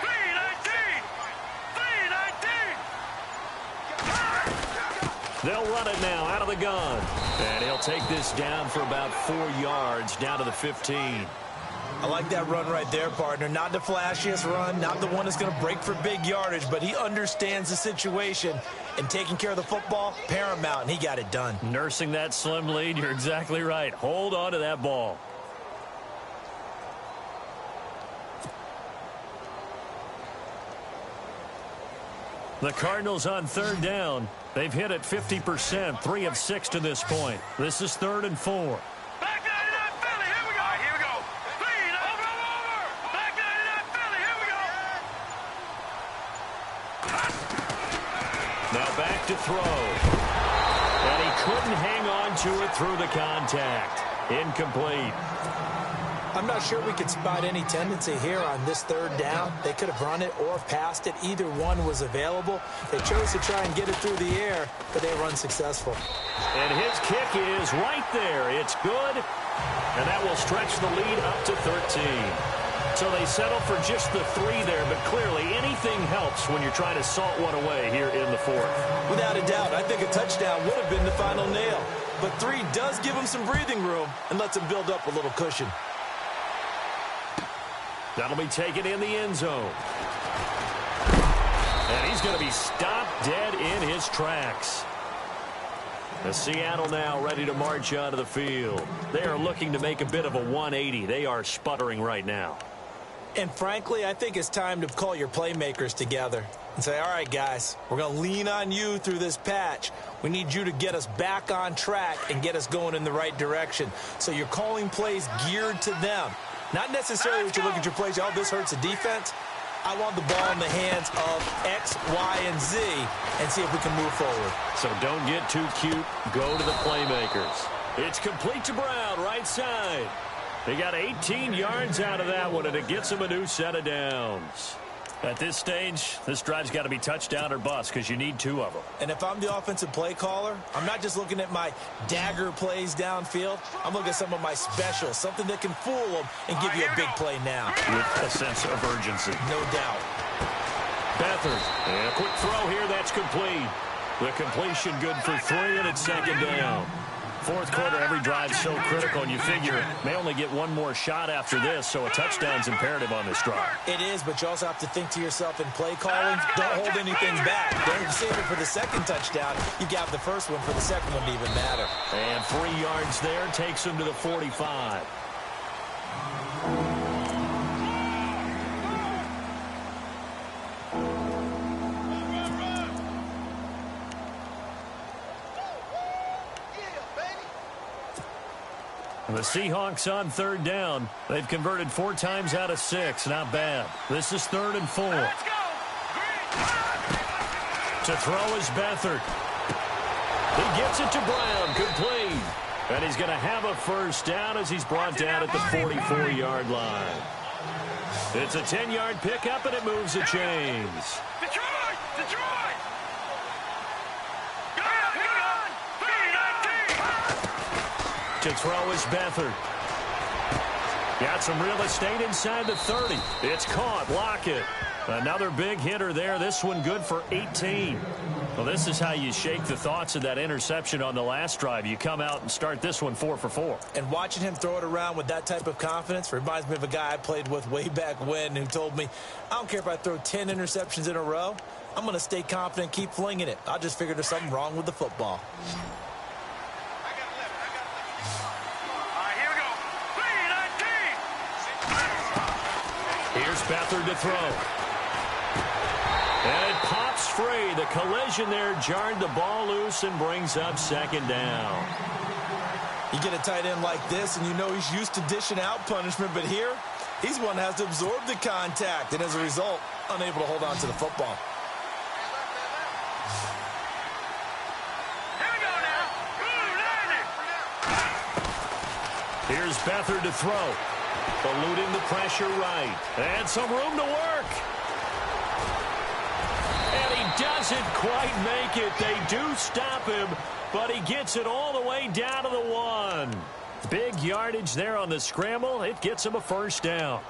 319. 319. They'll run it now out of the gun. And he'll take this down for about 4 yards, down to the 15. I like that run right there, partner. Not the flashiest run, not the one that's going to break for big yardage, but he understands the situation, and taking care of the football, paramount, and he got it done. Nursing that slim lead, you're exactly right. Hold on to that ball. The Cardinals on third down. They've hit it 50%, 3 of 6 to this point. This is 3rd and 4. Back 99 Philly. Here we go. Here we go. 3 over. Back 99 Philly. Here we go. Now back to throw. And he couldn't hang on to it through the contact. Incomplete. I'm not sure we could spot any tendency here on this third down. They could have run it or passed it. Either one was available. They chose to try and get it through the air, but they were unsuccessful. And his kick is right there. It's good. And that will stretch the lead up to 13. So they settle for just the 3 there, but clearly anything helps when you're trying to salt one away here in the 4th. Without a doubt, I think a touchdown would have been the final nail. But 3 does give them some breathing room and lets them build up a little cushion. That'll be taken in the end zone. And he's going to be stopped dead in his tracks. The Seattle now ready to march onto the field. They are looking to make a bit of a 180. They are sputtering right now. And frankly, I think it's time to call your playmakers together. and say, all right, guys, we're going to lean on you through this patch. We need you to get us back on track and get us going in the right direction. So you're calling plays geared to them. Not necessarily that you look at your plays, oh, this hurts the defense. I want the ball in the hands of X, Y, and Z and see if we can move forward. So don't get too cute. Go to the playmakers. It's complete to Brown, right side. They got 18 yards out of that one, and it gets them a new set of downs. At this stage, this drive's got to be touchdown or bust because you need 2 of them. And if I'm the offensive play caller, I'm not just looking at my dagger plays downfield. I'm looking at some of my specials, something that can fool them and give you a big play now. With a sense of urgency. No doubt. Beathard, and a quick throw here, that's complete. The completion good for 3, and it's second down. Fourth quarter, every drive so critical, and you figure may only get one more shot after this, so a touchdown's imperative on this drive. It is, but you also have to think to yourself in play calling, don't hold anything back. Don't save it for the second touchdown. You got the first one for the second one to even matter. And 3 yards there takes him to the 45. The Seahawks on third down. They've converted 4 times out of 6. Not bad. This is 3rd and 4. Let's go. To throw is Beathard. He gets it to Brown. Complete. And he's going to have a first down as he's brought down at the 44-yard line. It's a 10-yard pickup, and it moves the chains. Detroit! Detroit! To throw is Beathard. Got some real estate inside the 30. It's caught. Lockett. Another big hitter there. This one good for 18. Well, this is how you shake the thoughts of that interception on the last drive. You come out and start this one 4 for 4. And watching him throw it around with that type of confidence reminds me of a guy I played with way back when who told me, I don't care if I throw 10 interceptions in a row. I'm going to stay confident, keep flinging it. I just figured there's something wrong with the football. Here's Beathard to throw. And it pops free. The collision there jarred the ball loose and brings up second down. You get a tight end like this, and you know he's used to dishing out punishment, but here, he's one that has to absorb the contact, and as a result, unable to hold on to the football. Here we go now. Here's Beathard to throw. Eluding the pressure right. And some room to work. And he doesn't quite make it. They do stop him, but he gets it all the way down to the 1. Big yardage there on the scramble. It gets him a first down.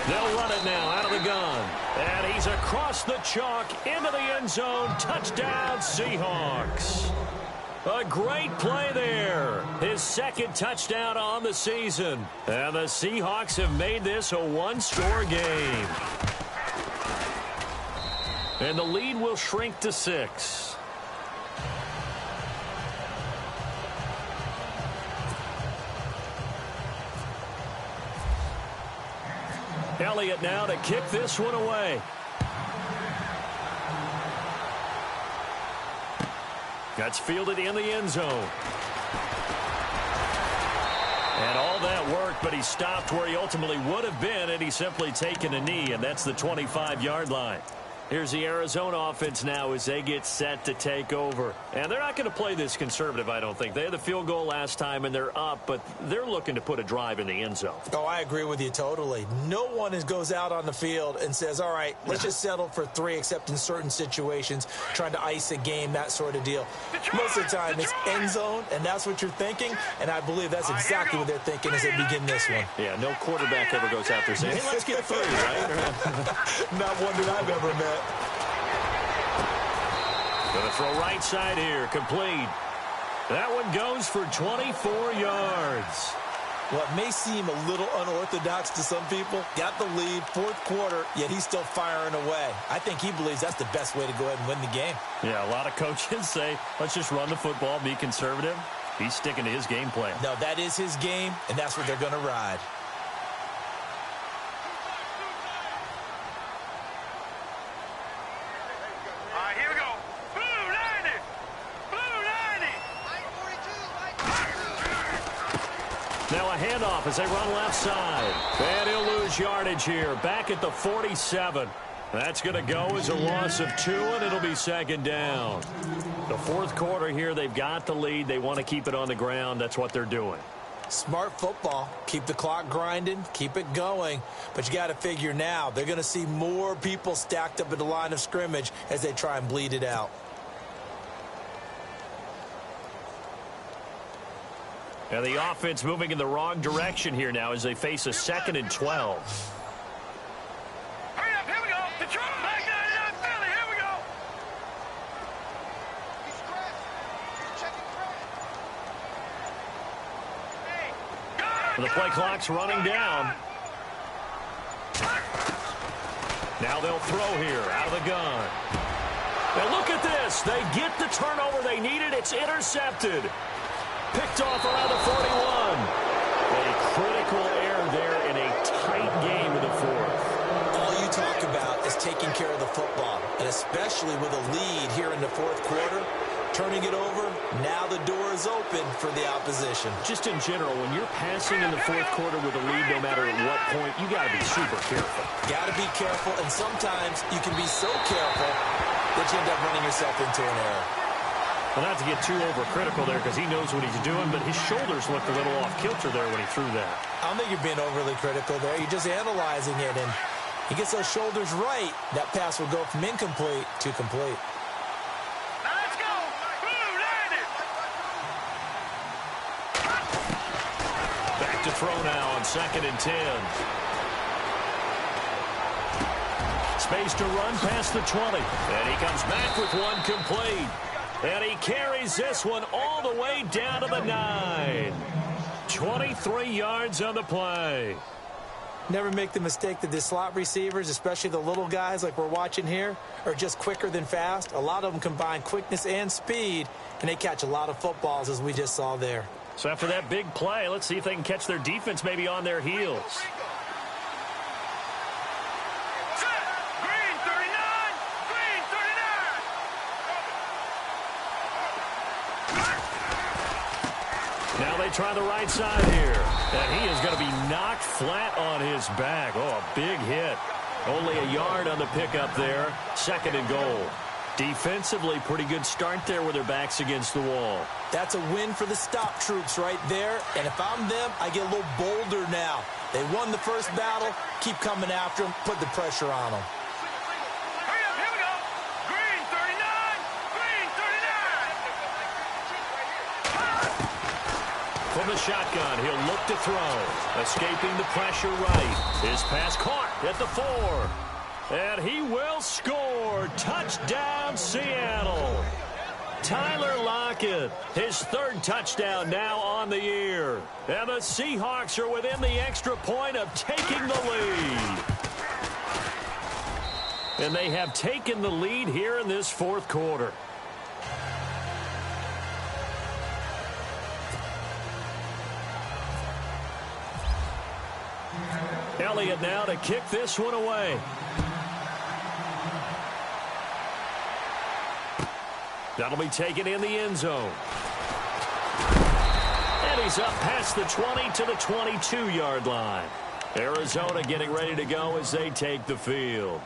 They'll run it now out of the gun. And he's across the chalk into the end zone. Touchdown, Seahawks. A great play there. His second touchdown on the season. And the Seahawks have made this a one-score game. And the lead will shrink to 6. Elliott now to kick this one away. That's fielded in the end zone. And all that worked, but he stopped where he ultimately would have been had he simply taken a knee, and that's the 25-yard line. Here's the Arizona offense now as they get set to take over. And they're not going to play this conservative, I don't think. They had the field goal last time, and they're up, but they're looking to put a drive in the end zone. Oh, I agree with you totally. No one goes out on the field and says, all right, let's just settle for 3, except in certain situations, trying to ice a game, that sort of deal. Most of the time, it's end zone, and that's what you're thinking, and I believe that's exactly what they're thinking as they begin this one. Yeah, no quarterback ever goes out there saying, hey, let's get 3, right? Not one that I've ever met. Going to throw right side here, complete. That one goes for 24 yards. What may seem a little unorthodox to some people, got the lead, fourth quarter, yet he's still firing away. I think he believes that's the best way to go ahead and win the game. Yeah, a lot of coaches say, let's just run the football, be conservative. He's sticking to his game plan. No, that is his game, and that's what they're going to ride. All right, here we go. Blue 90. Blue 90. Now a handoff as they run left side. And he'll lose yardage here. Back at the 47. That's going to go as a loss of 2, and it'll be second down. The fourth quarter here, they've got the lead. They want to keep it on the ground. That's what they're doing. Smart football. Keep the clock grinding. Keep it going. But you got to figure now, they're going to see more people stacked up at the line of scrimmage as they try and bleed it out. And the offense moving in the wrong direction here now as they face a 2nd and 12. Hurry up, here we go. Detroit, back 99 Philly, here we go. The play clock's running down. Now they'll throw here out of the gun. Now look at this. They get the turnover they needed. It's intercepted. Picked off around the 41. A critical error there in a tight game in the fourth. All you talk about is taking care of the football, and especially with a lead here in the fourth quarter, turning it over, now the door is open for the opposition. Just in general, when you're passing in the fourth quarter with a lead, no matter at what point, you got to be super careful. Got to be careful, and sometimes you can be so careful that you end up running yourself into an error. Well, not to get too overcritical there because he knows what he's doing, but his shoulders looked a little off kilter there when he threw that. I don't think you're being overly critical there. You're just analyzing it, and he gets those shoulders right. That pass will go from incomplete to complete. Now let's go. Blue 90. Back to throw now on 2nd and 10. Space to run past the 20. And he comes back with one complete. And he carries this one all the way down to the 9. 23 yards on the play. Never make the mistake that the slot receivers, especially the little guys like we're watching here, are just quicker than fast. A lot of them combine quickness and speed, and they catch a lot of footballs, as we just saw there. So after that big play, let's see if they can catch their defense maybe on their heels. Green 39. Green 39. Now they try the right side here. And he is going to be knocked flat on his back. Oh, a big hit. Only a yard on the pickup there. 2nd and goal. Defensively, pretty good start there with their backs against the wall. That's a win for the stop troops right there. And if I'm them, I get a little bolder now. They won the first battle. Keep coming after them. Put the pressure on them. Hurry up, here we go. Green 39. Green 39. From the shotgun, he'll look to throw. Escaping the pressure right. His pass caught at the 4. And he will score. Touchdown, Seattle. Tyler Lockett, his 3rd touchdown now on the year. And the Seahawks are within the extra point of taking the lead. And they have taken the lead here in this fourth quarter. Elliott now to kick this one away. That'll be taken in the end zone. And he's up past the 20 to the 22-yard line. Arizona getting ready to go as they take the field.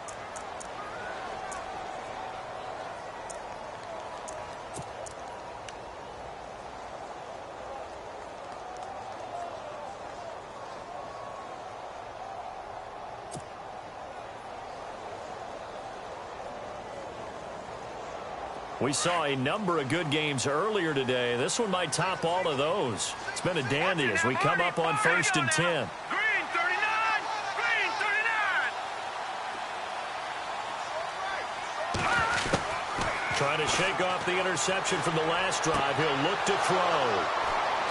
We saw a number of good games earlier today. This one might top all of those. It's been a dandy as we come up on 1st and 10. Green 39. Green 39. Trying to shake off the interception from the last drive. He'll look to throw.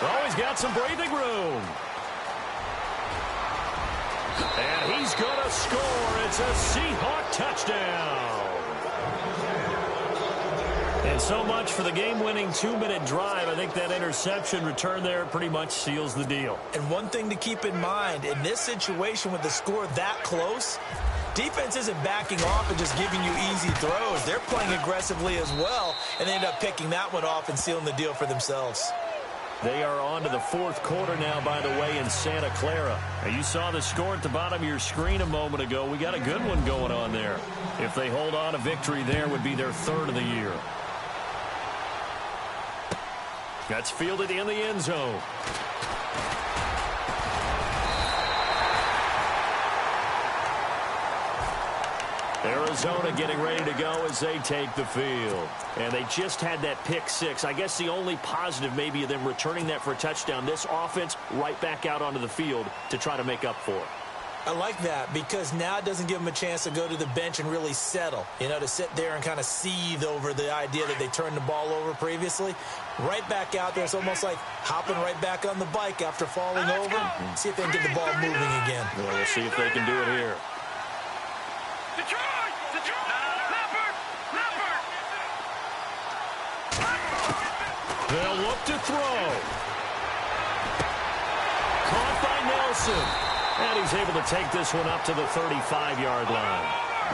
Oh, he's got some breathing room. And he's going to score. It's a Seahawk touchdown. And so much for the game-winning 2-minute drive. I think that interception return there pretty much seals the deal. And one thing to keep in mind, in this situation with the score that close, defense isn't backing off and just giving you easy throws. They're playing aggressively as well, and they end up picking that one off and sealing the deal for themselves. They are on to the fourth quarter now, by the way, in Santa Clara. Now, you saw the score at the bottom of your screen a moment ago. We got a good one going on there. If they hold on to victory there, would be their third of the year. That's fielded in the end zone. Arizona getting ready to go as they take the field. And they just had that pick six. I guess the only positive maybe of them returning that for a touchdown. This offense right back out onto the field to try to make up for it. I like that because now it doesn't give them a chance to go to the bench and really settle, you know, to sit there and kind of seethe over the idea that they turned the ball over previously. Right back out there, it's almost like hopping right back on the bike after falling over. See if they can get the ball moving again. Well, we'll see if they can do it here. They'll look to throw. Caught by Nelson. And he's able to take this one up to the 35-yard line.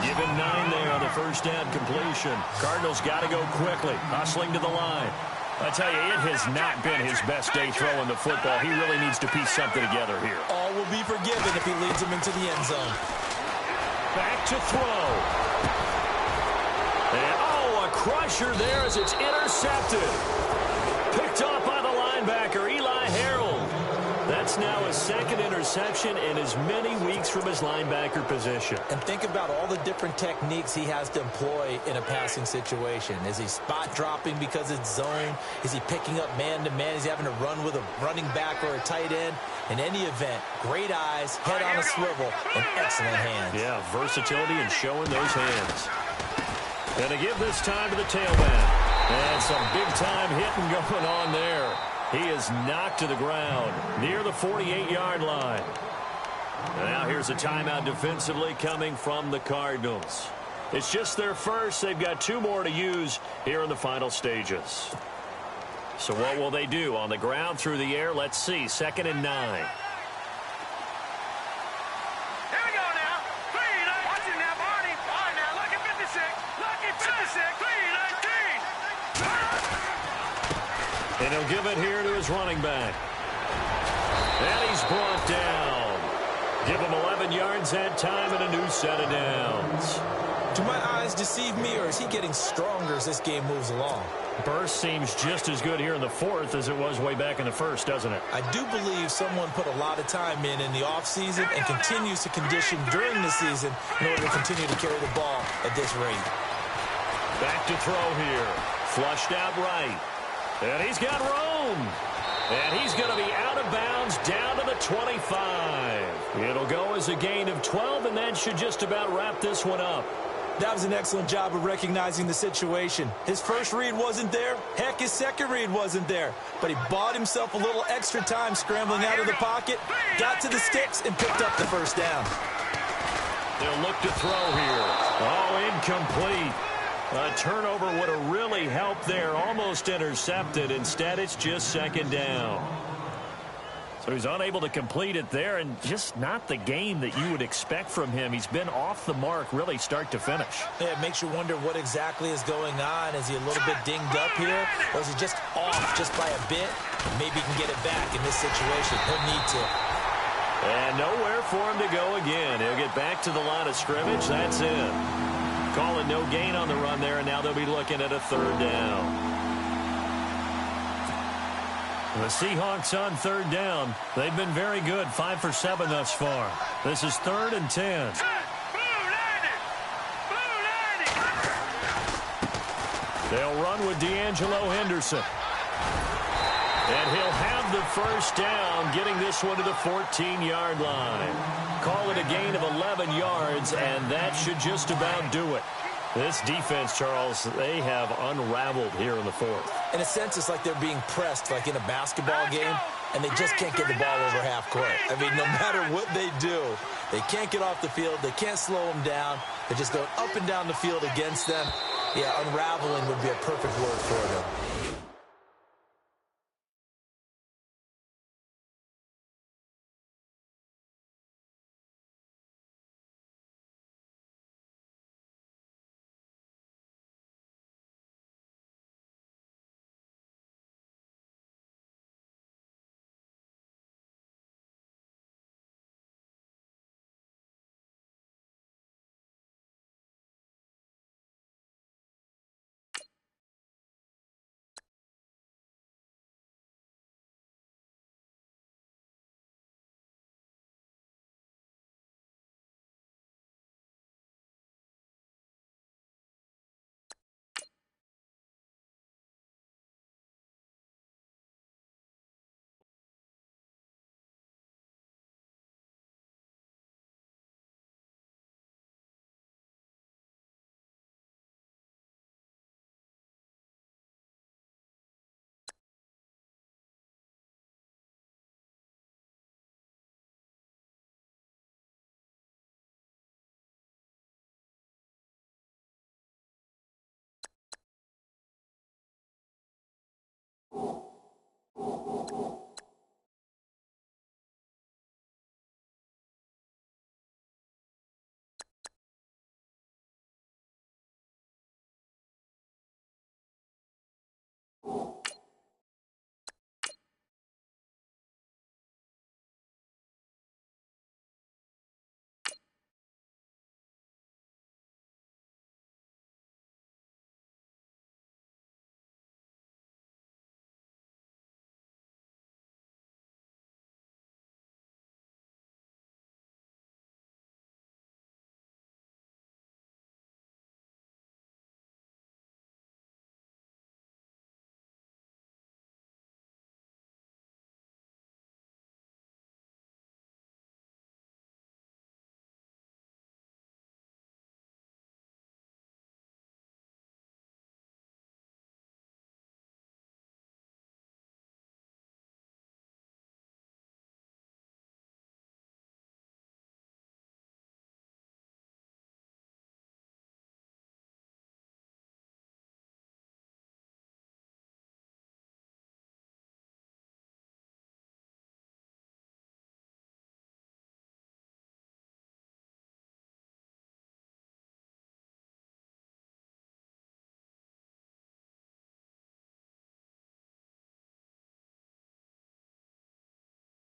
Give him 9 there on the first down completion. Cardinals got to go quickly, hustling to the line. I tell you, it has not been his best day throwing the football. He really needs to piece something together here. All will be forgiven if he leads them into the end zone. Back to throw. And, a crusher there as it's intercepted. Picked off by the linebacker, Eli Harold. That's now his second interception in as many weeks from his linebacker position. And think about all the different techniques he has to employ in a passing situation. Is he spot dropping because it's zone? Is he picking up man-to-man? Is he having to run with a running back or a tight end? In any event, great eyes, head on a swivel, and excellent hands. Yeah, versatility and showing those hands. And to give this time to the tailback. And some big-time hitting going on there. He is knocked to the ground near the 48-yard line. And now here's a timeout defensively coming from the Cardinals. It's just their first. They've got 2 more to use here in the final stages. So what will they do? On the ground, through the air? Let's see. 2nd and 9. Here we go now. 3-19. Watch it now, Barney. All right, now, look at 56. Look at 56. 3-19. And he'll give it here to his running back. And he's brought down. Give him 11 yards that time and a new set of downs. Do my eyes deceive me, or is he getting stronger as this game moves along? Burst seems just as good here in the fourth as it was way back in the first, doesn't it? I do believe someone put a lot of time in the offseason and continues to condition during the season in order to continue to carry the ball at this rate. Back to throw here. Flushed out right. And he's got room. And he's going to be out of bounds down to the 25. It'll go as a gain of 12, and that should just about wrap this one up. That was an excellent job of recognizing the situation. His first read wasn't there. Heck, his second read wasn't there. But he bought himself a little extra time scrambling out of the pocket, got to the sticks, and picked up the first down. They'll look to throw here. Oh, incomplete. A turnover would have really helped there. Almost intercepted. Instead, it's just 2nd down. So he's unable to complete it there, and just not the game that you would expect from him. He's been off the mark really start to finish. Yeah, it makes you wonder what exactly is going on. Is he a little bit dinged up here, or is he just off just by a bit? Maybe he can get it back in this situation. He'll need to. And nowhere for him to go again. He'll get back to the line of scrimmage. That's it. Calling no gain on the run there, and now they'll be looking at a 3rd down. The Seahawks on 3rd down. They've been very good, 5 for 7 thus far. This is 3rd and 10. They'll run with D'Angelo Henderson. And he'll have the first down, getting this one to the 14-yard line. Call it a gain of 11 yards, and that should just about do it. This defense, Charles, they have unraveled here in the fourth. In a sense, it's like they're being pressed like in a basketball game, and they just can't get the ball over half court. I mean, no matter what they do, they can't get off the field. They can't slow them down. They're just going up and down the field against them. Yeah, unraveling would be a perfect word for them.